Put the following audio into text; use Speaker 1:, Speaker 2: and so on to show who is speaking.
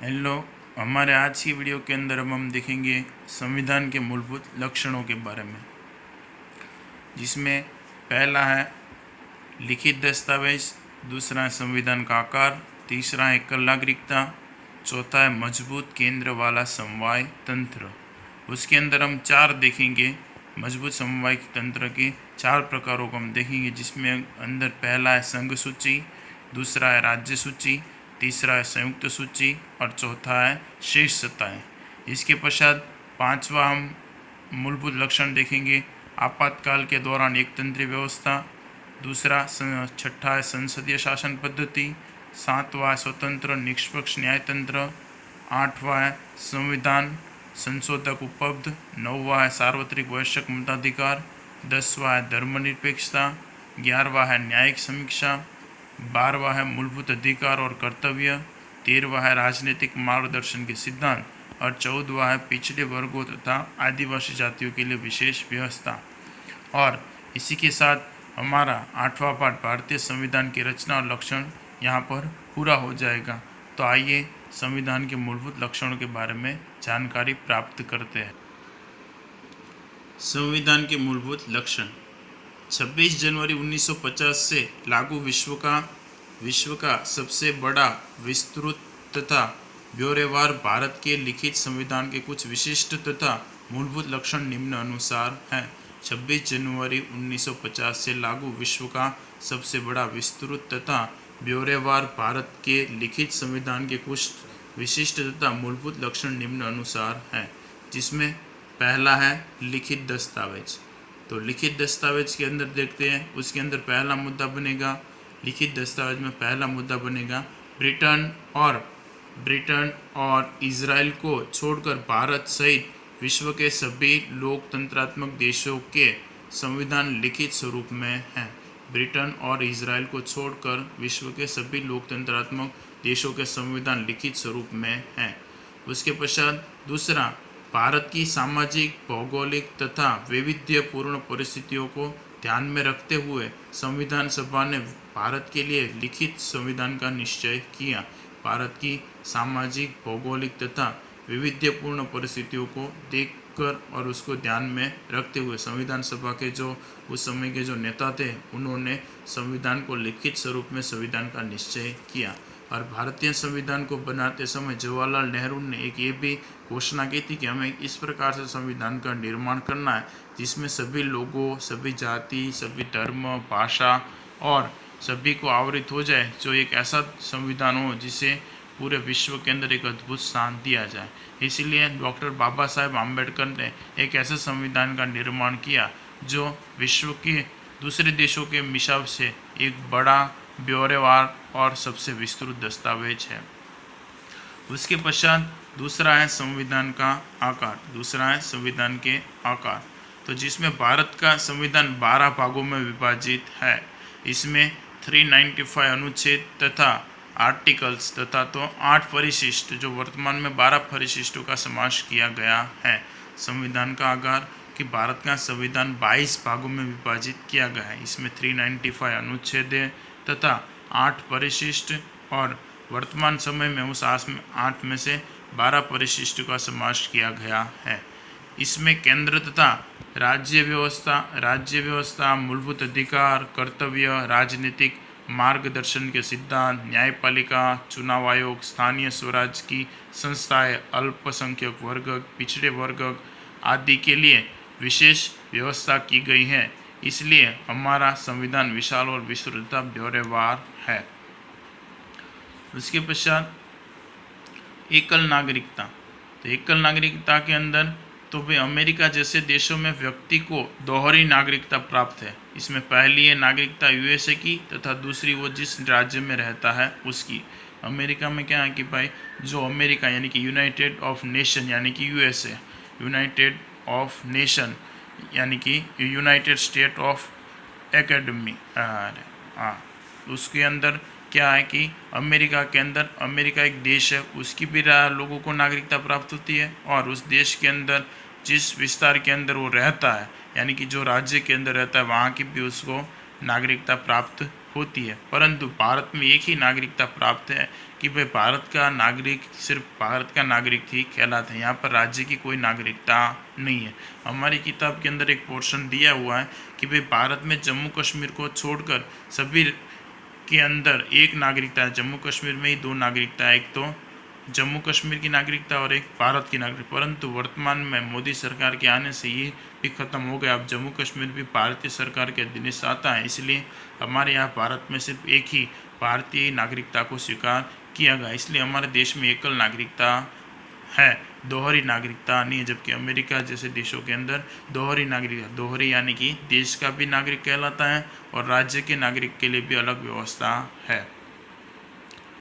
Speaker 1: Hello. हमारे आज की वीडियो के अंदर हम देखेंगे संविधान के मूलभूत लक्षणों के बारे में, जिसमें पहला है लिखित दस्तावेज, दूसरा है संविधान का आकार, तीसरा है एकल नागरिकता, चौथा है मजबूत केंद्र वाला समवाय तंत्र। उसके अंदर हम चार देखेंगे मजबूत समवाय तंत्र के चार प्रकारों को हम देखेंगे, जिसमें अंदर पहला है संघ सूची, दूसरा है राज्य सूची, तीसरा है संयुक्त सूची और चौथा है शेष सत्ताएं। इसके पश्चात पांचवा हम मूलभूत लक्षण देखेंगे आपातकाल के दौरान एक तंत्रीय व्यवस्था, दूसरा छठा है संसदीय शासन पद्धति, सातवां है स्वतंत्र निष्पक्ष न्यायतंत्र, आठवां है संविधान संशोधक उपलब्ध, नौवां है सार्वत्रिक वयस्क मताधिकार, दसवां है धर्मनिरपेक्षता, ग्यारहवां है न्यायिक समीक्षा, बारहवां है मूलभूत अधिकार और कर्तव्य, तेरहवां है राजनीतिक मार्गदर्शन के सिद्धांत और चौदहवां है पिछड़े वर्गों तथा आदिवासी जातियों के लिए विशेष व्यवस्था। और इसी के साथ हमारा आठवां पाठ भारतीय संविधान की रचना और लक्षण यहाँ पर पूरा हो जाएगा। तो आइए संविधान के मूलभूत लक्षणों के बारे में जानकारी प्राप्त करते हैं। संविधान के मूलभूत लक्षण। 26 जनवरी 1950 से लागू विश्व का सबसे बड़ा विस्तृत तथा ब्यौरेवार भारत के लिखित संविधान के कुछ विशिष्ट तथा मूलभूत लक्षण निम्न अनुसार हैं। 26 जनवरी 1950 से लागू विश्व का सबसे बड़ा विस्तृत तथा ब्यौरेवार भारत के लिखित संविधान के कुछ विशिष्ट तथा मूलभूत लक्षण निम्न अनुसार हैं, जिसमें पहला है लिखित दस्तावेज। तो लिखित दस्तावेज के अंदर देखते हैं, उसके अंदर पहला मुद्दा बनेगा, लिखित दस्तावेज में पहला मुद्दा बनेगा ब्रिटेन और इजराइल को छोड़कर भारत सहित विश्व के सभी लोकतंत्रात्मक देशों के संविधान लिखित स्वरूप में हैं। ब्रिटेन और इजराइल को छोड़कर विश्व के सभी लोकतंत्रात्मक देशों के संविधान लिखित स्वरूप में हैं। उसके पश्चात दूसरा, भारत की सामाजिक, भौगोलिक तथा वैविध्यपूर्ण परिस्थितियों को ध्यान में रखते हुए संविधान सभा ने भारत के लिए लिखित संविधान का निश्चय किया। भारत की सामाजिक, भौगोलिक तथा वैविध्यपूर्ण परिस्थितियों को देखकर और उसको ध्यान में रखते हुए संविधान सभा के जो उस समय के जो नेता थे, उन्होंने संविधान को लिखित स्वरूप में संविधान का निश्चय किया। और भारतीय संविधान को बनाते समय जवाहरलाल नेहरू ने एक ये भी घोषणा की थी कि हमें इस प्रकार से संविधान का निर्माण करना है जिसमें सभी लोगों, सभी जाति, सभी धर्म, भाषा और सभी को आवरित हो जाए, जो एक ऐसा संविधान हो जिसे पूरे विश्व के अंदर एक अद्भुत स्थान दिया जाए। इसीलिए डॉक्टर बाबा साहेब आम्बेडकर ने एक ऐसे संविधान का निर्माण किया जो विश्व के दूसरे देशों के हिसाब से एक बड़ा, ब्यौरेवार और सबसे विस्तृत दस्तावेज है। उसके पश्चात दूसरा है संविधान का आकार। दूसरा है संविधान के आकार, तो जिसमें भारत का संविधान 12 भागों में विभाजित है। इसमें 395 अनुच्छेद तथा आर्टिकल्स तथा तो 8 परिशिष्ट, जो वर्तमान में 12 परिशिष्टों का समावेश किया गया है। संविधान का आकार कि भारत का संविधान 22 भागों में विभाजित किया गया है। इसमें 395 अनुच्छेद है तथा 8 परिशिष्ट, और वर्तमान समय में उस 8 में से 12 परिशिष्ट का समावेश किया गया है। इसमें केंद्र तथा राज्य व्यवस्था, मूलभूत अधिकार, कर्तव्य, राजनीतिक मार्गदर्शन के सिद्धांत, न्यायपालिका, चुनाव आयोग, स्थानीय स्वराज की संस्थाएं, अल्पसंख्यक वर्ग, पिछड़े वर्ग आदि के लिए विशेष व्यवस्था की गई है। इसलिए हमारा संविधान विशाल और विस्तृत ब्यौरेवार है। उसके पश्चात एकल नागरिकता। तो एकल नागरिकता के अंदर तो भाई अमेरिका जैसे देशों में व्यक्ति को दोहरी नागरिकता प्राप्त है। इसमें पहली है नागरिकता यूएसए की तथा दूसरी वो जिस राज्य में रहता है उसकी। अमेरिका में क्या है कि भाई जो अमेरिका यानी कि यूनाइटेड ऑफ नेशन यानी कि यूएसए, यूनाइटेड ऑफ नेशन यानी कि यूनाइटेड स्टेट ऑफ एकेडमी, उसके अंदर क्या है कि अमेरिका के अंदर, अमेरिका एक देश है, उसकी भी लोगों को नागरिकता प्राप्त होती है, और उस देश के अंदर जिस विस्तार के अंदर वो रहता है यानी कि जो राज्य के अंदर रहता है वहाँ की भी उसको नागरिकता प्राप्त होती है, परंतु भारत में एक ही नागरिकता प्राप्त है कि भाई भारत का नागरिक सिर्फ भारत का नागरिक ही कहलाता है। यहाँ पर राज्य की कोई नागरिकता नहीं है। हमारी किताब के अंदर एक पोर्शन दिया हुआ है कि भाई भारत में जम्मू कश्मीर को छोड़कर सभी के अंदर एक नागरिकता है। जम्मू कश्मीर में ही दो नागरिकता है, एक तो जम्मू कश्मीर की नागरिकता और एक भारत की नागरिक, परंतु वर्तमान में मोदी सरकार के आने से ये भी खत्म हो गया। अब जम्मू कश्मीर भी भारतीय सरकार के अधीन आता है, इसलिए हमारे यहाँ भारत में सिर्फ एक ही भारतीय नागरिकता को स्वीकार किया गया। इसलिए हमारे देश में एकल नागरिकता है, दोहरी नागरिकता नहीं है। जबकि अमेरिका जैसे देशों के अंदर दोहरी नागरिकता, दोहरी यानी कि देश का भी नागरिक कहलाता है और राज्य के नागरिक के लिए भी अलग व्यवस्था है।